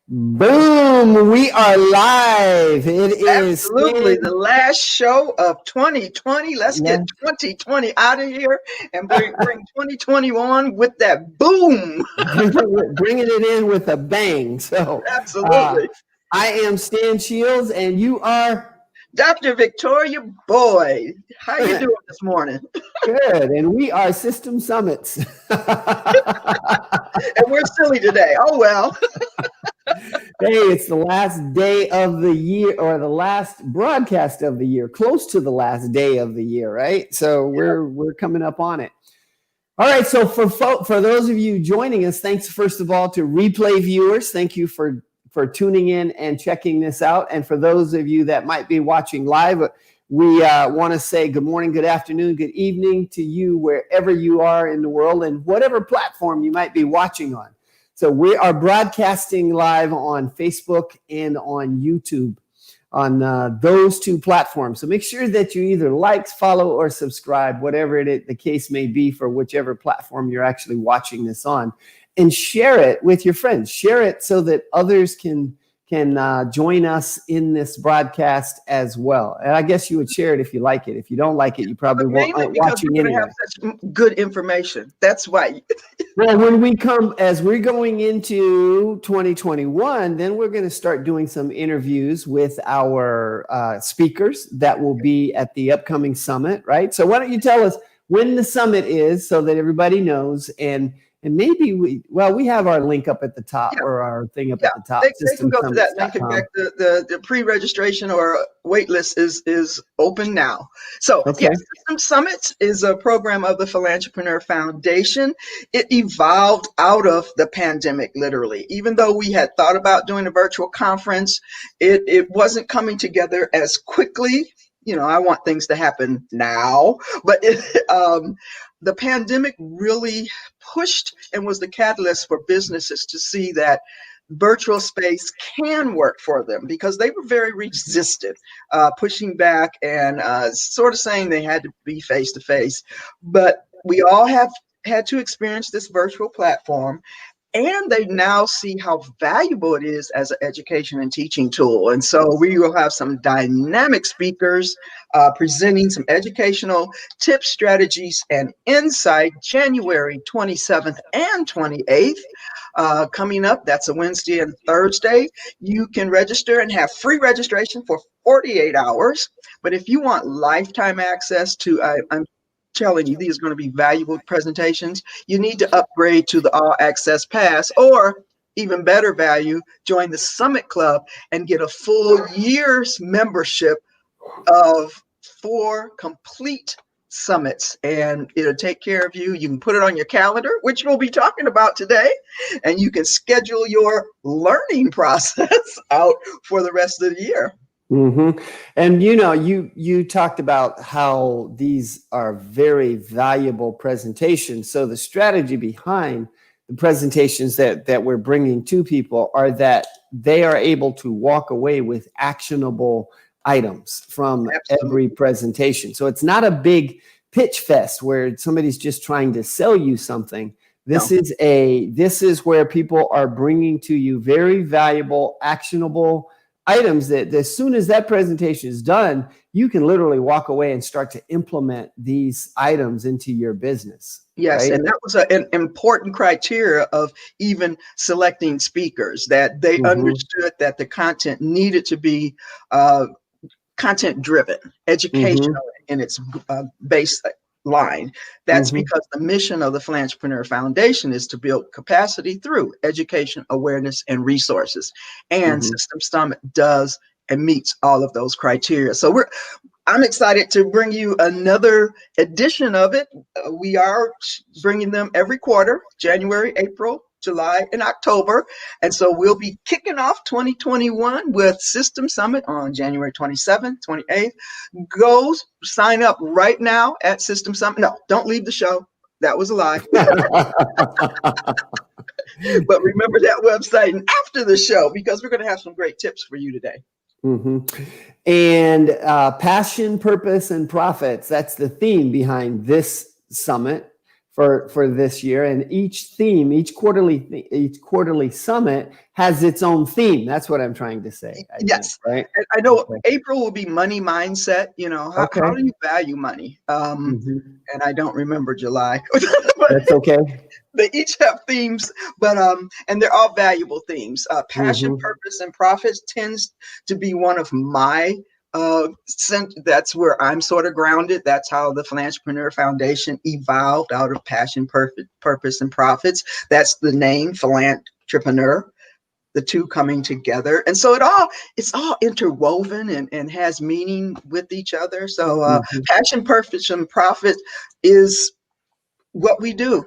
Boom! We are live. It is Absolutely. The last show of 2020. Let's get 2020 out of here and bring 2021 with that boom. bringing it in with a bang. So, uh, Absolutely. I am Stan Shields, and you are Dr. Victoria Boyd, how you doing this morning? good, and we are System Summits. And we're silly today. Oh, well. Hey, it's the last day of the year, or the last broadcast of the year, close to the last day of the year, right? So we're coming up on it. All right, so for those of you joining us, thanks first of all to replay viewers. Thank you for tuning in and checking this out. And for those of you that might be watching live, we want to say good morning, good afternoon, good evening to you wherever you are in the world and whatever platform you might be watching on. So we are broadcasting live on Facebook and on YouTube on those two platforms. So make sure that you either like, follow, or subscribe, whatever the case may be for whichever platform you're actually watching this on, and share it with your friends. Share it so that others can join us in this broadcast as well. And I guess you would share it if you like it. If you don't like it, you probably won't watching anyway. Have such good information. That's why. Well, when we come, as we're going into 2021, then we're going to start doing some interviews with our speakers that will be at the upcoming summit, right? So why don't you tell us when the summit is so that everybody knows, and maybe we have our link up at the top, or our thing up at the top. They can go to that link. In fact, the pre-registration or wait list is open now. So yes, System Summits is a program of the Philanthropreneur Foundation. It evolved out of the pandemic, literally. Even though we had thought about doing a virtual conference, it wasn't coming together as quickly. You know, I want things to happen now, but the pandemic really pushed and was the catalyst for businesses to see that virtual space can work for them, because they were very resistant, pushing back and sort of saying they had to be face to face. But we all have had to experience this virtual platform, and they now see how valuable it is as an education and teaching tool. And so we will have some dynamic speakers presenting some educational tips, strategies, and insight January 27th and 28th. Coming up, that's a Wednesday and Thursday. You can register and have free registration for 48 hours. But if you want lifetime access to, I'm telling you, these are going to be valuable presentations. You need to upgrade to the All Access Pass, or even better value, join the Summit Club and get a full year's membership of 4 complete summits, and it'll take care of you. You can put it on your calendar, which we'll be talking about today, and you can schedule your learning process out for the rest of the year. Mm-hmm. And you talked about how these are very valuable presentations. So the strategy behind the presentations that we're bringing to people are that they are able to walk away with actionable items from every presentation. So it's not a big pitch fest where somebody's just trying to sell you something. This is where people are bringing to you very valuable, actionable items that as soon as that presentation is done, you can literally walk away and start to implement these items into your business. Yes, right? And that was an important criteria of even selecting speakers, that they understood that the content needed to be content driven, educational in its baseline. That's because the mission of the Philanthropreneur Foundation is to build capacity through education, awareness, and resources. And System Summit does and meets all of those criteria. So I'm excited to bring you another edition of it. We are bringing them every quarter, January, April, July, and October. And so we'll be kicking off 2021 with System Summit on January 27th, 28th. Go sign up right now at System Summit. No, don't leave the show. That was a lie. But remember that website and after the show, because we're going to have some great tips for you today. And passion, purpose, and profits. That's the theme behind this summit for this year, and each quarterly summit has its own theme. That's what I'm trying to say. I think, Yes. right? I know Okay. April will be money mindset. You know, how Okay. do you value money? And I don't remember July. That's okay. They each have themes, but and they're all valuable themes. Passion, purpose, and profits tends to be one of my that's where I'm sort of grounded. That's how the Philanthropreneur Foundation evolved out of passion, purpose, and profits. That's the name, Philanthropreneur, the two coming together. And so it's all interwoven and has meaning with each other. So passion, purpose, and profit is what we do.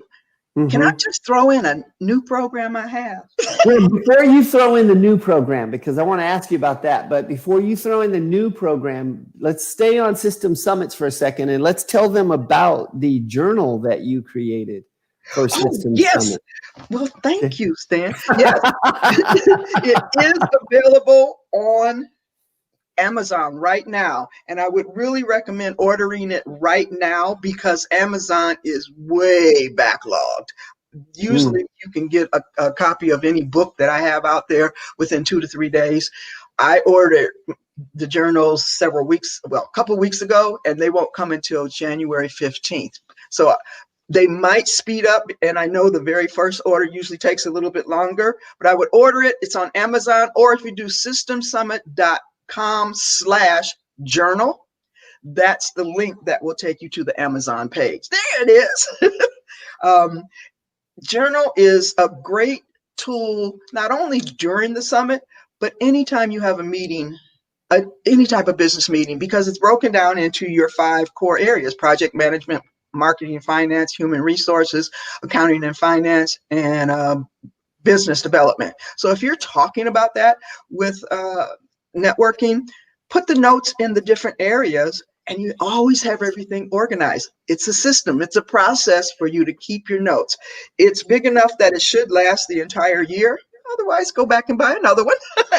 Can I just throw in a new program I have? Well, before you throw in the new program, because I want to ask you about that, but before you throw in the new program, let's stay on System Summits for a second, and let's tell them about the journal that you created for System yes. Summit. Well, thank you, Stan. Yes, it is available on Amazon right now, and I would really recommend ordering it right now because Amazon is way backlogged. Usually you can get a copy of any book that I have out there within 2 to 3 days. I ordered the journals a couple weeks ago, and they won't come until January 15th. So they might speed up, and I know the very first order usually takes a little bit longer, but I would order it. It's on Amazon, or if you do systemsummit.com/journal, that's the link that will take you to the Amazon page. There it is. Journal is a great tool, not only during the summit, but anytime you have a meeting, any type of business meeting, because it's broken down into your 5 core areas: project management, marketing and finance, human resources, accounting and finance, and business development. So if you're talking about that with networking, put the notes in the different areas, and you always have everything organized. It's a system. It's a process for you to keep your notes. It's big enough that it should last the entire year. Otherwise, go back and buy another one.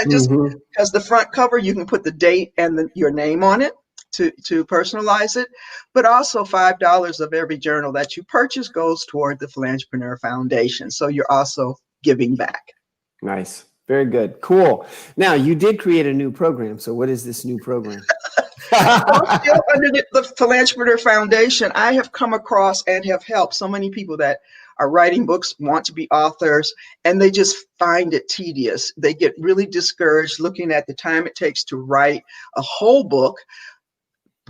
Just because the front cover, you can put the date and your name on it to personalize it. But also $5 of every journal that you purchase goes toward the Philanthropreneur Foundation. So you're also giving back. Nice. Very good. Cool. Now, you did create a new program. So what is this new program? Still under the Philanthropreneur Foundation, I have come across and have helped so many people that are writing books, want to be authors, and they just find it tedious. They get really discouraged looking at the time it takes to write a whole book,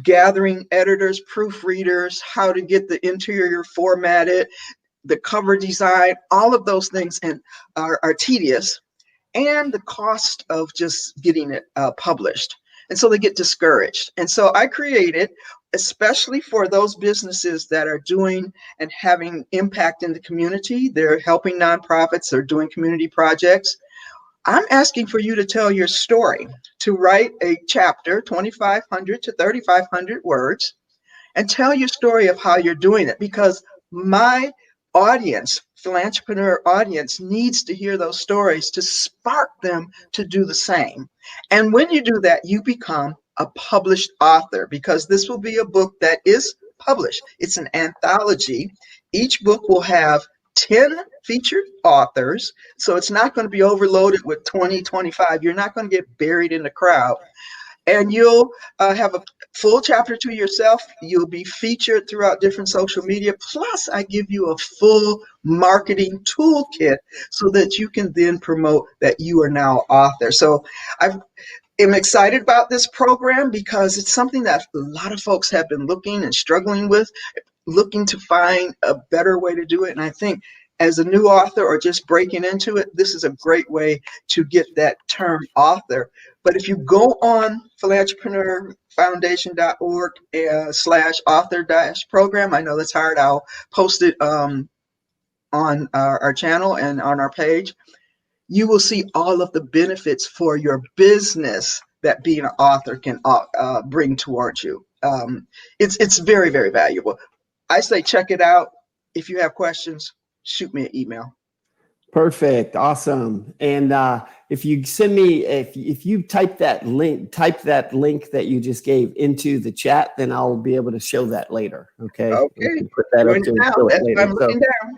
gathering editors, proofreaders, how to get the interior formatted, the cover design, all of those things and are tedious, and the cost of just getting it published. And so they get discouraged. And so I created, especially for those businesses that are doing and having impact in the community, they're helping nonprofits, they're doing community projects. I'm asking for you to tell your story, to write a chapter, 2,500 to 3,500 words, and tell your story of how you're doing it, because my audience, Philanthropreneur audience, needs to hear those stories to spark them to do the same. And when you do that, you become a published author, because this will be a book that is published. It's an anthology. Each book will have 10 featured authors, so it's not going to be overloaded with 20, 25. You're not going to get buried in the crowd. And you'll have a full chapter to yourself. You'll be featured throughout different social media. Plus, I give you a full marketing toolkit so that you can then promote that you are now author. So I am excited about this program because it's something that a lot of folks have been looking and struggling with, looking to find a better way to do it. And I think as a new author or just breaking into it, this is a great way to get that term author. But if you go on philanthropreneurfoundation.org /author-program, I know that's hard. I'll post it on our channel and on our page. You will see all of the benefits for your business that being an author can bring towards you. It's very, very valuable. I say check it out. If you have questions, shoot me an email. Perfect. Awesome. And if you send me, if you type that link that you just gave into the chat, then I'll be able to show that later. Okay. We Okay, can put that up doing it there and now. show it That's what later. I'm looking down.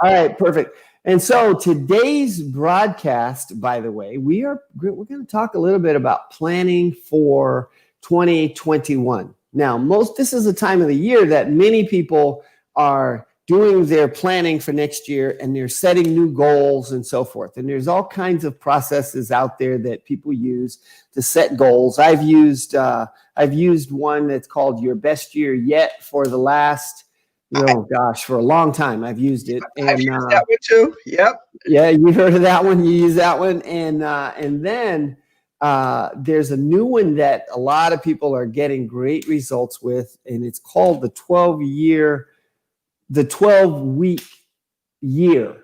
All right. Perfect. And so today's broadcast, by the way, we're going to talk a little bit about planning for 2021. Now, this is a time of the year that many people are doing their planning for next year, and they're setting new goals and so forth. And there's all kinds of processes out there that people use to set goals. I've used one that's called Your Best Year Yet for the last, for a long time. I've used it. And I've used that one too. Yep. Yeah, you heard of that one. You use that one, and then there's a new one that a lot of people are getting great results with, and it's called the 12-week year.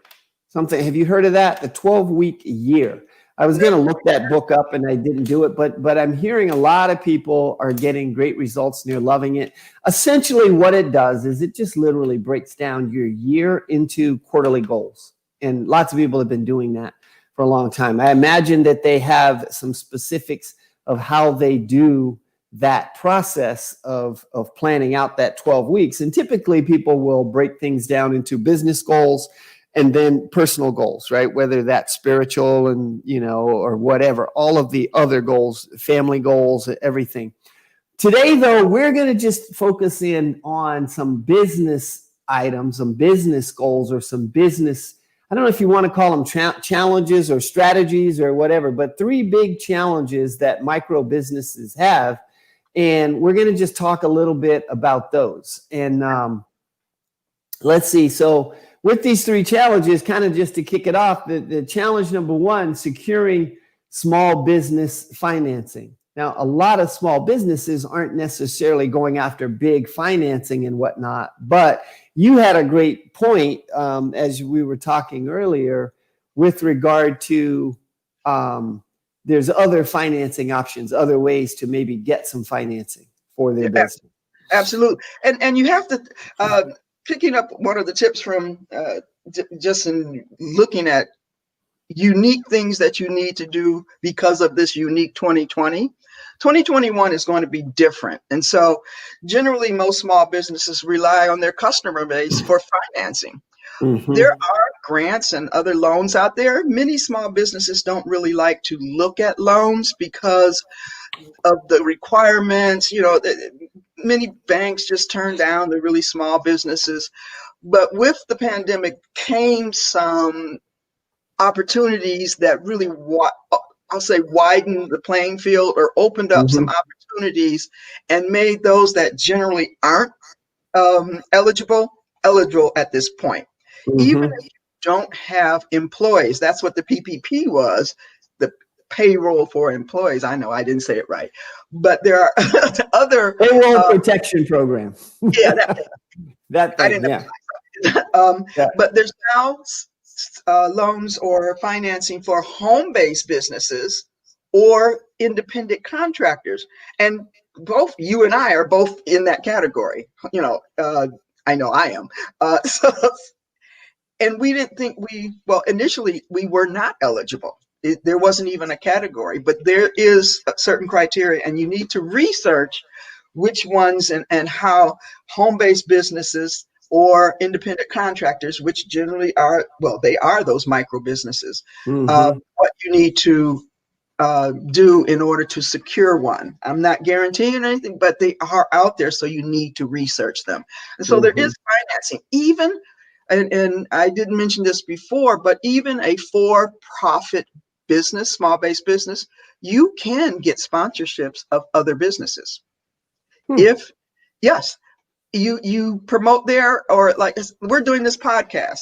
Have you heard of that? The 12-week year. I was going to look that book up and I didn't do it, but I'm hearing a lot of people are getting great results and they're loving it. Essentially what it does is it just literally breaks down your year into quarterly goals. And lots of people have been doing that for a long time. I imagine that they have some specifics of how they do that process of planning out that 12 weeks. And typically people will break things down into business goals and then personal goals, right? Whether that's spiritual and, or whatever, all of the other goals, family goals, everything. Today, though, we're going to just focus in on some business items, some business goals, or some business, I don't know if you want to call them challenges or strategies or whatever, but 3 big challenges that micro businesses have. And we're going to just talk a little bit about those. And let's see. So with these 3 challenges, kind of just to kick it off, the challenge number 1, securing small business financing. Now, a lot of small businesses aren't necessarily going after big financing and whatnot, but you had a great point as we were talking earlier with regard to there's other financing options, other ways to maybe get some financing for their business. Absolutely. And you have to, picking up one of the tips from just in looking at unique things that you need to do because of this unique 2020. 2021 is going to be different. And so generally most small businesses rely on their customer base for financing. Mm-hmm. There are grants and other loans out there. Many small businesses don't really like to look at loans because of the requirements. Many banks just turn down the really small businesses. But with the pandemic came some opportunities that really, I'll say, widened the playing field or opened up some opportunities and made those that generally aren't eligible at this point. Even if you don't have employees, that's what the PPP was, the payroll for employees. I know I didn't say it right, but there are other payroll protection program. Yeah, that thing, I didn't know. But there's now loans or financing for home-based businesses or independent contractors, and both you and I are both in that category. I know I am. And we didn't think initially we were not eligible. There wasn't even a category, but there is a certain criteria, and you need to research which ones and how home-based businesses or independent contractors, which generally are, they are those micro businesses, what you need to do in order to secure one. I'm not guaranteeing anything, but they are out there, so you need to research them. And so there is financing, even, and I didn't mention this before, but even a for-profit business, small-based business, you can get sponsorships of other businesses. If, yes, you promote there, or like we're doing this podcast.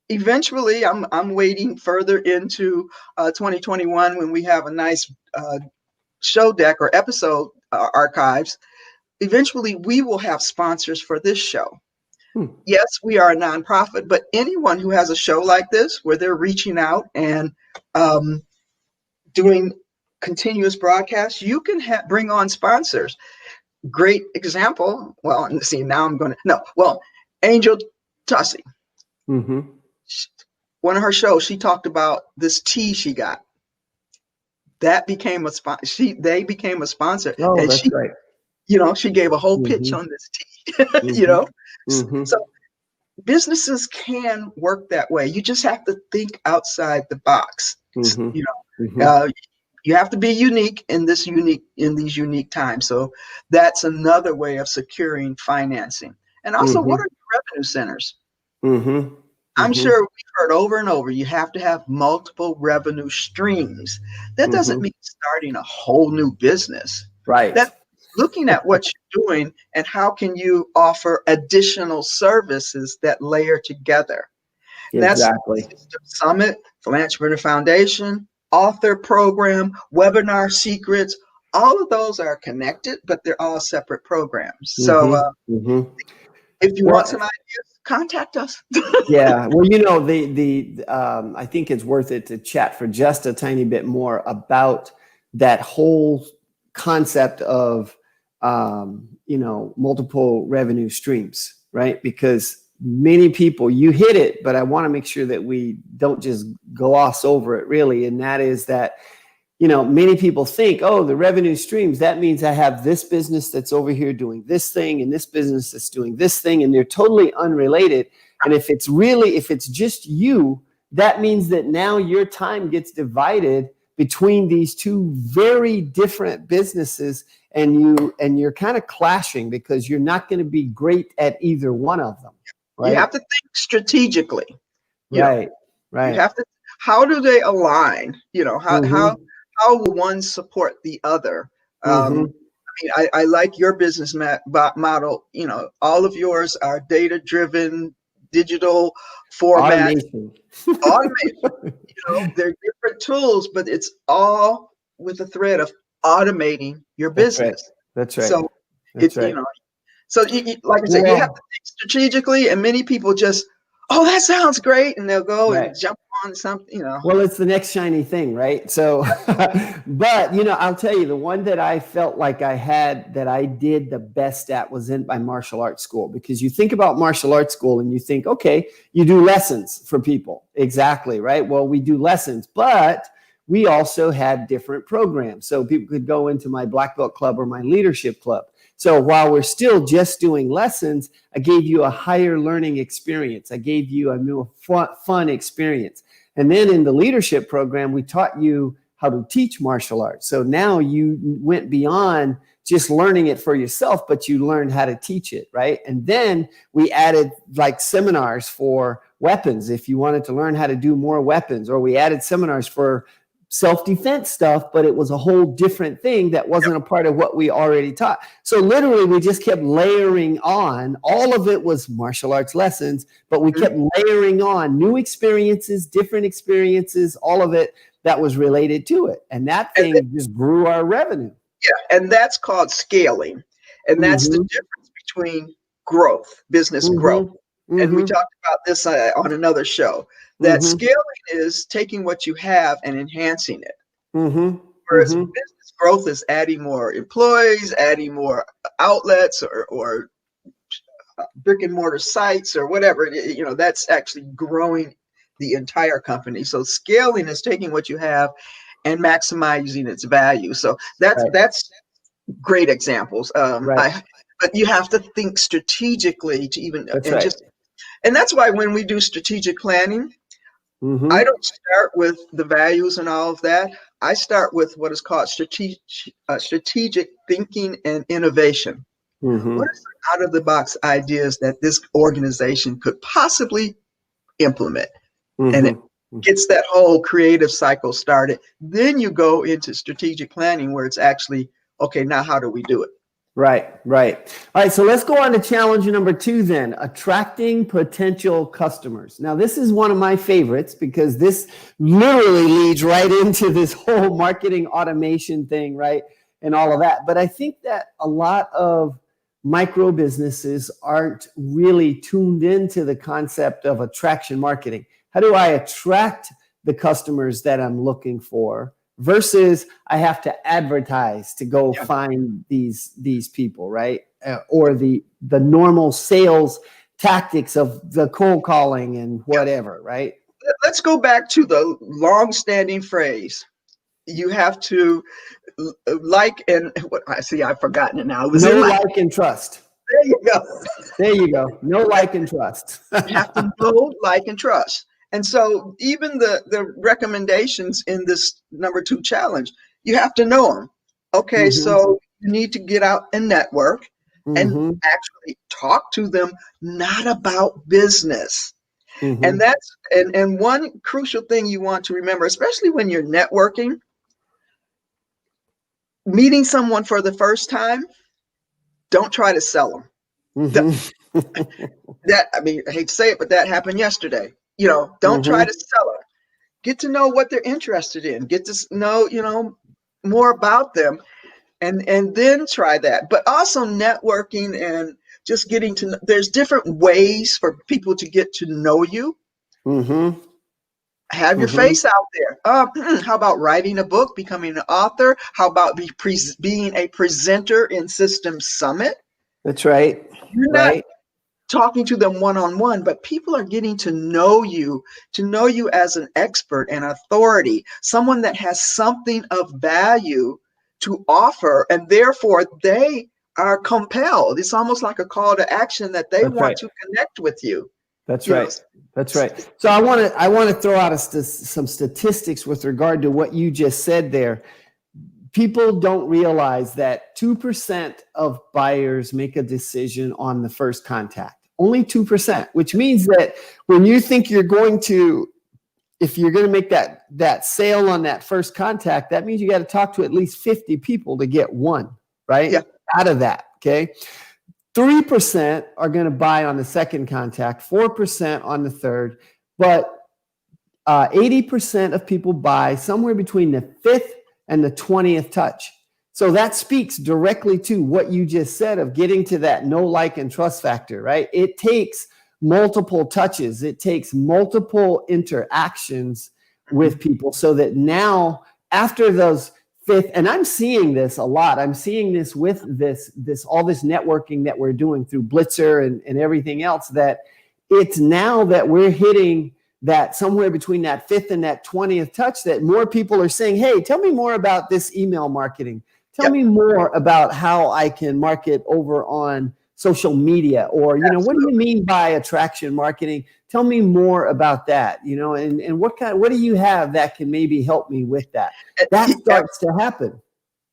Eventually, I'm waiting further into 2021 when we have a nice show deck or episode archives. Eventually, we will have sponsors for this show. Yes, we are a nonprofit, but anyone who has a show like this where they're reaching out and doing continuous broadcasts, you can bring on sponsors. Great example. Well, see, now I'm going to, Angel Tussie. one of her shows, she talked about this tea she got. That became a sponsor. They became a sponsor, Oh, and that's right. she gave a whole pitch Mm-hmm. on this tea. Mm-hmm. Mm-hmm. So businesses can work that way. You just have to think outside the box. Mm-hmm. You know, Mm-hmm. you have to be unique in these unique times. So that's another way of securing financing. And also, what Mm-hmm. are your revenue centers? Mm-hmm. I'm Mm-hmm. sure we've heard over and over, you have to have multiple revenue streams. That doesn't Mm-hmm. mean starting a whole new business. Right. That's looking at what you're doing and how can you offer additional services that layer together. And that's Exactly. System Summit, Philanthropy Foundation, author program, webinar secrets. All of those are connected, but they're all separate programs. So Mm-hmm. Mm-hmm. if you want Well, some ideas, contact us. yeah. Well, I think it's worth it to chat for just a tiny bit more about that whole concept of multiple revenue streams, right? Because many people, you hit it, but I want to make sure that we don't just gloss over it really. And that is that, many people think, oh, the revenue streams, that means I have this business that's over here doing this thing and this business that's doing this thing, and they're totally unrelated. And if it's just you, that means that now your time gets divided between these two very different businesses, and you're kind of clashing because you're not going to be great at either one of them. Right? You have to think strategically. Right. You have to. How do they align? How will one support the other? Mm-hmm. I like your business model. All of yours are data-driven, digital format, automation. They're different tools, but it's all with the thread of automating your business. That's right. So That's right. So like I said, you have to think strategically, and many people just, oh, that sounds great, and they'll go and jump on something. Well, it's the next shiny thing, right? So, but I'll tell you, the one that I felt like I did the best at was in my martial arts school, because you think about martial arts school and you think, okay, you do lessons for people. Exactly, right? Well, we do lessons, but we also had different programs. So people could go into my Black Belt Club or my leadership club. So while we're still just doing lessons, I gave you a higher learning experience. I gave you a new fun experience. And then in the leadership program, we taught you how to teach martial arts. So now you went beyond just learning it for yourself, but you learned how to teach it, right? And then we added like seminars for weapons if you wanted to learn how to do more weapons, or we added seminars for self-defense stuff, but it was a whole different thing that wasn't a part of what we already taught. So literally we just kept layering on. All of it was martial arts lessons, but we kept layering on new experiences, different experiences, all of it that was related to it. And that thing just grew our revenue. Yeah, and that's called scaling. And that's the difference between growth, business growth. And we talked about this on another show, that scaling is taking what you have and enhancing it. Whereas business growth is adding more employees, adding more outlets, or brick and mortar sites, or whatever. That's actually growing the entire company. So scaling is taking what you have and maximizing its value. So that's great examples. But you have to think strategically to even and that's why when we do strategic planning, I don't start with the values and all of that. I start with what is called strategic thinking and innovation. What are some out of the box ideas that this organization could possibly implement? And it gets that whole creative cycle started. Then you go into strategic planning, where it's actually, okay, now how do we do it? Right. All right, so let's go on to challenge number 2 then, attracting potential customers. Now, this is one of my favorites because this literally leads right into this whole marketing automation thing, right, and all of that. But I think that a lot of micro businesses aren't really tuned into the concept of attraction marketing. How do I attract the customers that I'm looking for? Versus I have to advertise to go find these people, right? Or the normal sales tactics of the cold calling and whatever, right? let's go back to the long-standing phrase. You have to like and what I see. I've forgotten it now. It was know, in like, and trust. There you go. There you go. Know, like, and trust. You have to know, like, and trust. And so even the recommendations in this number 2 challenge, you have to know them. Okay, Mm-hmm. so you need to get out and network and Mm-hmm. actually talk to them, not about business. Mm-hmm. And that's and one crucial thing you want to remember, especially when you're networking, meeting someone for the first time, don't try to sell them. Mm-hmm. I mean, I hate to say it, but that happened yesterday. Don't try Mm-hmm. to sell them. Get to know what they're interested in. Get to know, more about them, and then try that. But also networking and just getting to know. There's different ways for people to get to know you. Mm-hmm. Have your Mm-hmm. face out there. How about writing a book, becoming an author? How about being a presenter in Systems Summit? That's right. You're not Right. talking to them one-on-one, but people are getting to know you as an expert and authority, someone that has something of value to offer, and therefore they are compelled. It's almost like a call to action that they That's want right. to connect with you. That's You know, right. That's right. So I want to throw out some statistics with regard to what you just said there. People don't realize that 2% of buyers make a decision on the first contact. Only 2%, which means that when you think you're going to, if you're going to make that sale on that first contact, that means you got to talk to at least 50 people to get one, right? Yeah. Out of that, okay? 3% are going to buy on the second contact, 4% on the third, but 80% of people buy somewhere between the 5th and the 20th touch. So that speaks directly to what you just said of getting to that know, like, and trust factor, right? It takes multiple touches. It takes multiple interactions with people so that now after those fifth, and I'm seeing this a lot. I'm seeing this with all this networking that we're doing through Blitzer and everything else, that it's now that we're hitting that somewhere between that 5th and that 20th touch that more people are saying, hey, tell me more about this email marketing. Tell me more about how I can market over on social media, or, what do you mean by attraction marketing? Tell me more about that, and what do you have that can maybe help me with that? That starts to happen.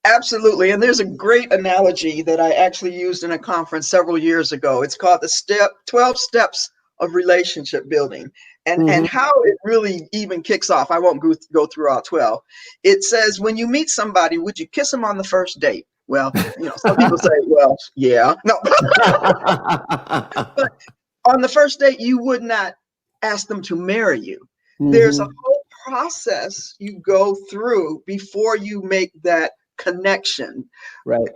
Absolutely. And there's a great analogy that I actually used in a conference several years ago. It's called the 12 steps of relationship building. And how it really even kicks off. I won't go through all 12. It says, when you meet somebody, would you kiss them on the first date? Well, some people say, well, yeah. No. But on the first date, you would not ask them to marry you. There's a whole process you go through before you make that connection. Right.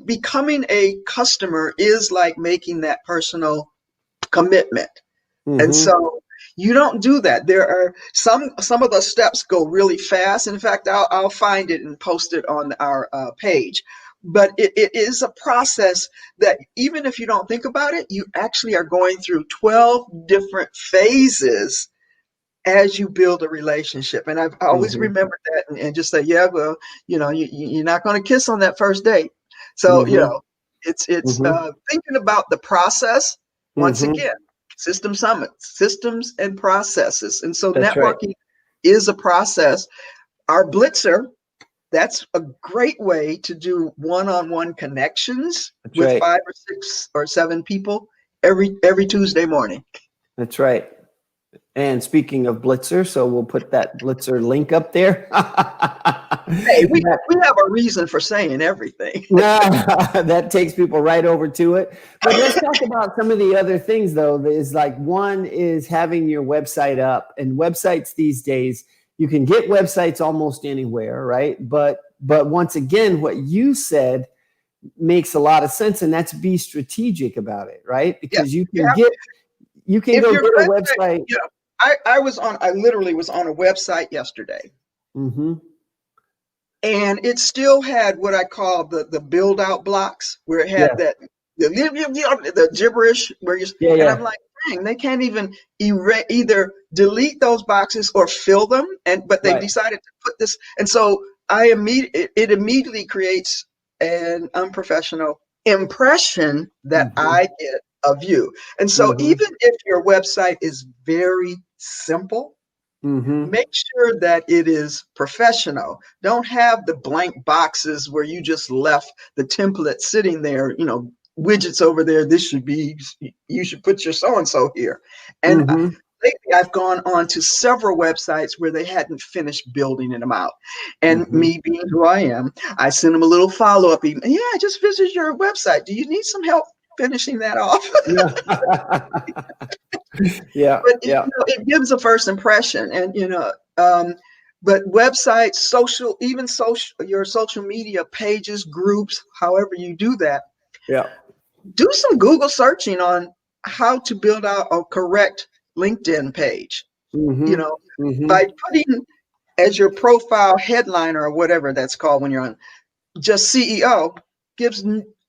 Becoming a customer is like making that personal commitment. And so you don't do that. There are some of the steps go really fast. In fact, I'll find it and post it on our page. But it is a process that even if you don't think about it, you actually are going through 12 different phases as you build a relationship. And I've always remembered that and just say, yeah, well, you're not going to kiss on that first date. So, it's thinking about the process once again. System Summits, systems and processes. And so That's networking is a process. Our Blitzer, that's a great way to do one-on-one connections with 5 or 6 or 7 people every Tuesday morning. That's right. And speaking of Blitzer, so we'll put that Blitzer link up there. Hey, we have a reason for saying everything. That takes people right over to it. But let's talk about some of the other things, though. Is like, one is having your website up, and websites these days, you can get websites almost anywhere, right? But once again, what you said makes a lot of sense, and that's be strategic about it, right? Because you can go get a website. I literally was on a website yesterday. And it still had what I call the build out blocks, where it had that the gibberish where you and I'm like, thing. They can't even either delete those boxes or fill them, but they've Right. decided to put this. And so it immediately creates an unprofessional impression that I get of you. And so even if your website is very simple, make sure that it is professional. Don't have the blank boxes where you just left the template sitting there, widgets over there. You should put your so-and-so here. And lately I've gone on to several websites where they hadn't finished building them out. And me being who I am, I send them a little follow-up email. Yeah, I just visited your website. Do you need some help finishing that off? Yeah. But it gives a first impression, and but websites, your social media pages, groups, however you do that, do some Google searching on how to build out a correct LinkedIn page. By putting as your profile headline or whatever that's called when you're on, just CEO gives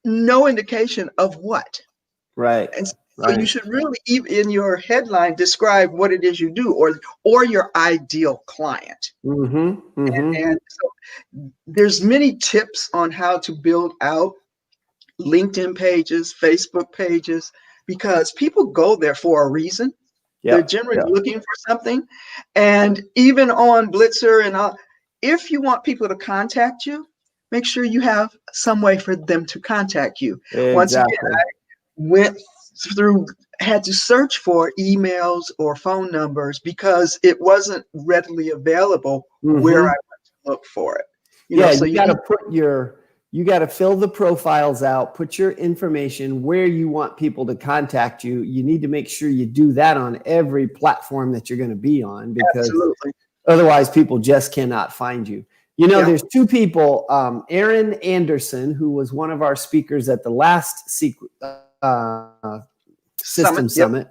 no indication of what. Right. And so you should really, in your headline, describe what it is you do, or your ideal client. And so there's many tips on how to build out LinkedIn pages, Facebook pages, because people go there for a reason. They're generally looking for something. And even on Blitzer and if you want people to contact you, make sure you have some way for them to contact you. Exactly. Once again, had to search for emails or phone numbers because it wasn't readily available where I went to look for it. You got to fill the profiles out, put your information where you want people to contact you. You need to make sure you do that on every platform that you're going to be on, because otherwise people just cannot find you. There's two people, Aaron Anderson, who was one of our speakers at the last System Summit.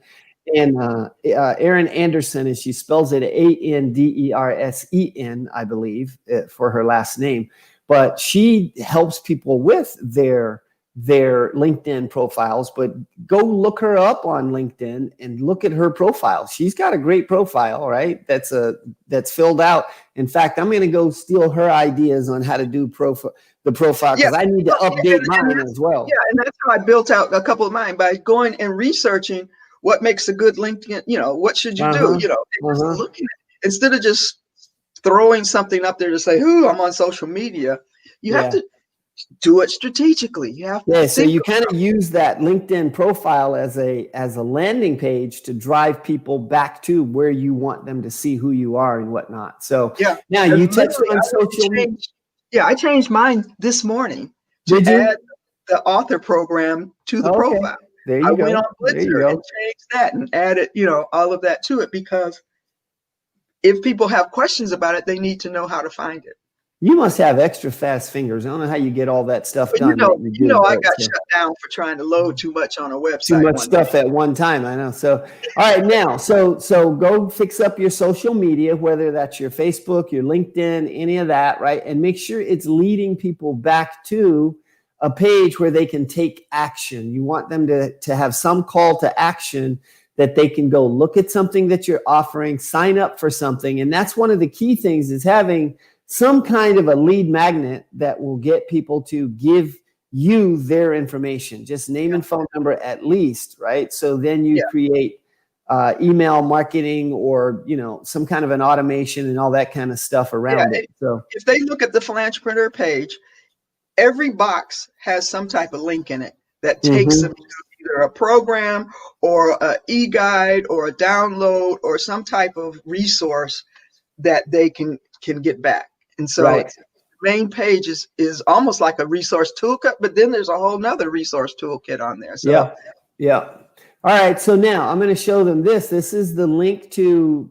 And Erin Anderson, and she spells it Andersen, I believe, for her last name. But she helps people with their LinkedIn profiles. But go look her up on LinkedIn and look at her profile. She's got a great profile, right? That's filled out. In fact, I'm going to go steal her ideas on how to do the profile, because I need to update mine as well. Yeah, and that's how I built out a couple of mine, by going and researching what makes a good LinkedIn. What should you do? Looking at, instead of just throwing something up there to say, "Ooh, I'm on social media." You have to do it strategically. You have to. So you kind of use that LinkedIn profile as a landing page to drive people back to where you want them to see who you are and whatnot. So now you touched on social media. Yeah, I changed mine this morning to add the author program to the profile. There you go. I went on Blitzer and changed that and added, all of that to it, because if people have questions about it, they need to know how to find it. You must have extra fast fingers. I don't know how you get all that stuff done. I got shut down for trying to load too much on a website. Too much stuff at one time. I know. So, all right, now, so go fix up your social media, whether that's your Facebook, your LinkedIn, any of that, right? And make sure it's leading people back to a page where they can take action. You want them to have some call to action that they can go look at something that you're offering, sign up for something. And that's one of the key things, is having some kind of a lead magnet that will get people to give you their information, just name and phone number at least, right? So then you create email marketing, or some kind of an automation and all that kind of stuff around it. So if they look at the Philantrepreneur page, every box has some type of link in it that takes them to either a program or an e-guide or a download or some type of resource that they can get back. And so the main page is almost like a resource toolkit, but then there's a whole nother resource toolkit on there. So All right, so now I'm going to show them this. This is the link to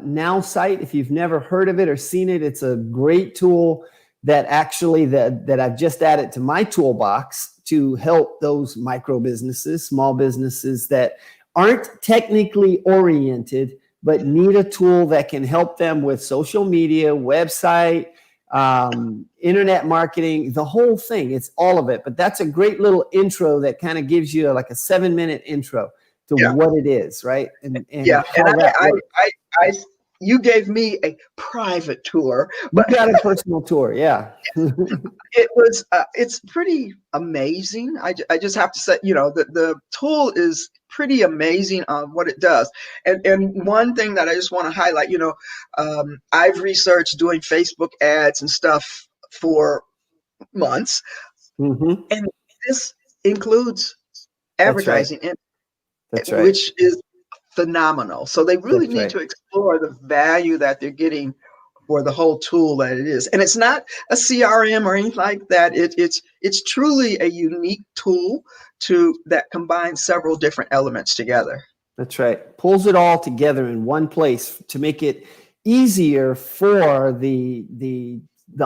Now Site. If you've never heard of it or seen it, it's a great tool that actually that I've just added to my toolbox to help those micro businesses, small businesses that aren't technically oriented, but need a tool that can help them with social media, website, internet marketing, the whole thing. It's all of it. But that's a great little intro that kind of gives you like a 7-minute intro. to Yeah. what it is, right? And Yeah, how and that works. I you gave me a private tour, You but got a personal tour, yeah. it was it's pretty amazing. I just have to say, the tool is pretty amazing on what it does. And one thing that I just want to highlight, I've researched doing Facebook ads and stuff for months, Mm-hmm. and this includes That's right. advertising, That's right. which is phenomenal. So they really That's need right. to explore the value that they're getting for the whole tool that it is. And it's not a CRM or anything like that. It's truly a unique tool that combines several different elements together. That's right. Pulls it all together in one place to make it easier for the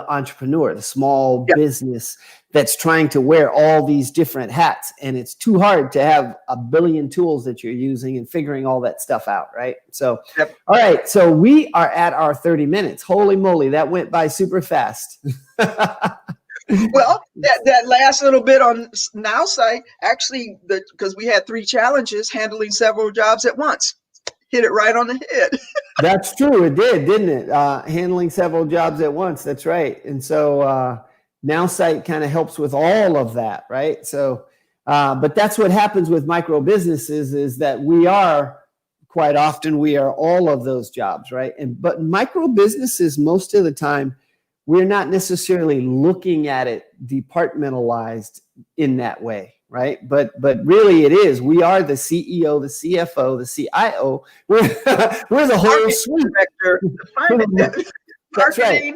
entrepreneur, the small Yeah. business that's trying to wear all these different hats. And it's too hard to have a billion tools that you're using and figuring all that stuff out, right? So, Yep. All right. So we are at our 30 minutes. Holy moly, that went by super fast. Well, that last little bit on Now Site, actually, because we had 3 challenges, handling several jobs at once. Hit it right on the head. That's true. It did, didn't it? Handling several jobs at once. That's right. And so Now Site kind of helps with all of that, right? So, but that's what happens with micro businesses is that we are all of those jobs, right? But micro businesses, most of the time, we're not necessarily looking at it departmentalized in that way, right? But really it is. We are the CEO, the CFO, the CIO. We're the whole suite. Director, That's right. marketing,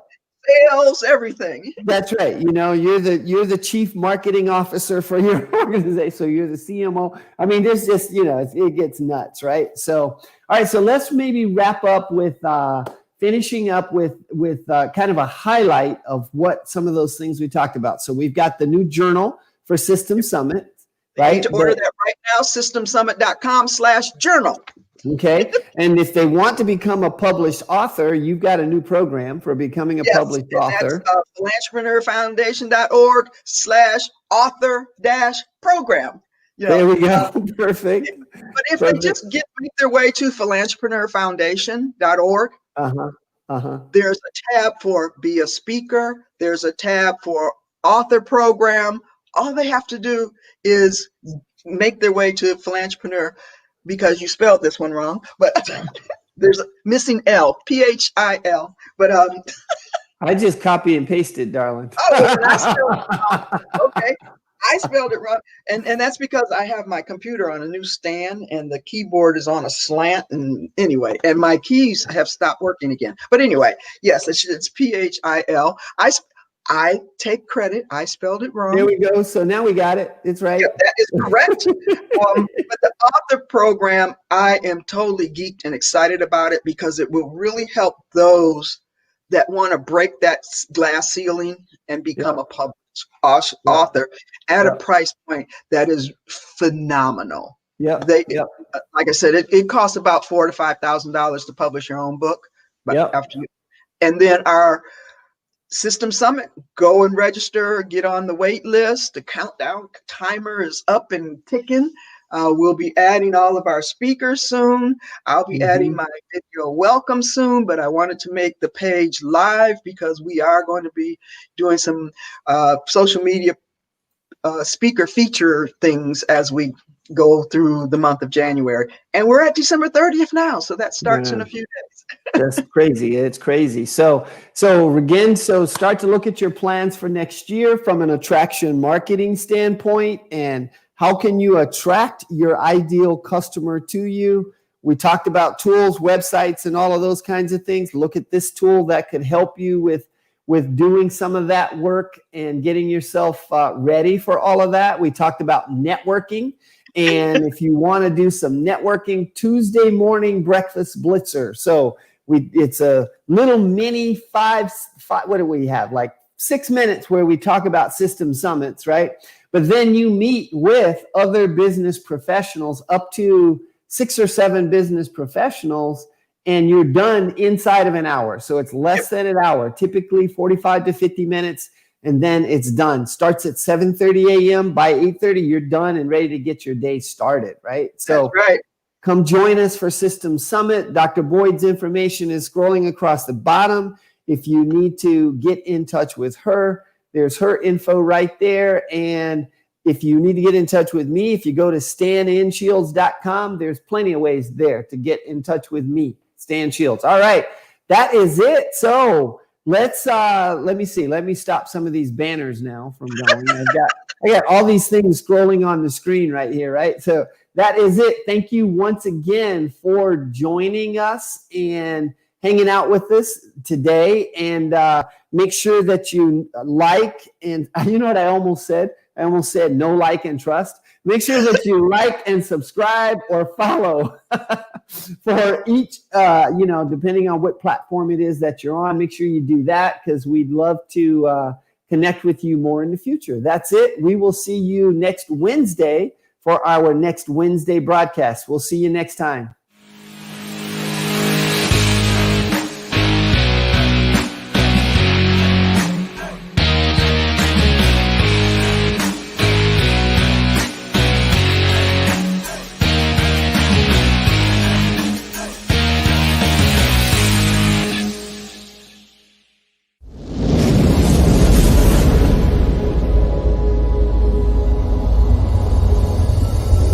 sales, everything. That's right. You're the chief marketing officer for your organization. So you're the CMO. I mean, there's just, it gets nuts, right? So, all right. So let's maybe wrap up with finishing up with kind of a highlight of what some of those things we talked about. So we've got the new journal for System Summit, right? You need to order that right now, systemsummit.com/journal. Okay. And if they want to become a published author, you've got a new program for becoming a published author. That's philancepreneurfoundation.org/author-program. There we go. Perfect. But if they just make their way to philancepreneurfoundation.org, there's a tab for Be a Speaker. There's a tab for Author Program. All they have to do is make their way to Philancepreneur, because you spelled this one wrong, but there's a missing L, PHIL. But I just copy and pasted, darling. Oh, and I spelled it wrong. Okay. I spelled it wrong. And that's because I have my computer on a new stand and the keyboard is on a slant. And anyway, and my keys have stopped working again. But anyway, yes, it's PHIL. I take credit. I spelled it wrong. There we go. So now we got it. It's right. Yeah, that is correct. But the author program, I am totally geeked and excited about it because it will really help those that want to break that glass ceiling and become a published author at a price point that is phenomenal. Like I said, it costs about $4,000 to $5,000 to publish your own book. But and then our System Summit, go and register, get on the wait list. The countdown timer is up and ticking. We'll be adding all of our speakers soon. I'll be adding my video welcome soon, but I wanted to make the page live because we are going to be doing some social media speaker feature things as we go through the month of January. And we're at December 30th now, so that starts in a few days. That's crazy. It's crazy. So again, start to look at your plans for next year from an attraction marketing standpoint, and how can you attract your ideal customer to you? We talked about tools, websites, and all of those kinds of things. Look at this tool that could help you with doing some of that work and getting yourself ready for all of that. We talked about networking. And if you want to do some networking, Tuesday morning breakfast blitzer. So it's a little mini five, what do we have? Like 6 minutes where we talk about system summits, right? But then you meet with other business professionals, up to 6 or 7 business professionals, and you're done inside of an hour. So it's less than an hour, typically 45 to 50 minutes. and then it's done. Starts at 7:30 a.m. By 8:30, you're done and ready to get your day started, right? So That's right. come join us for Systems Summit. Dr. Boyd's information is scrolling across the bottom. If you need to get in touch with her, there's her info right there. And if you need to get in touch with me, if you go to staninshields.com, there's plenty of ways there to get in touch with me, Stan Shields. All right, that is it. So let me see. Let me stop some of these banners now from going. I got all these things scrolling on the screen right here, right? So that is it. Thank you once again for joining us and hanging out with us today. And make sure that you like, and you know what I almost said? I almost said no like and trust. Make sure that you like and subscribe or follow for each, depending on what platform it is that you're on. Make sure you do that because we'd love to connect with you more in the future. That's it. We will see you next Wednesday for our next Wednesday broadcast. We'll see you next time.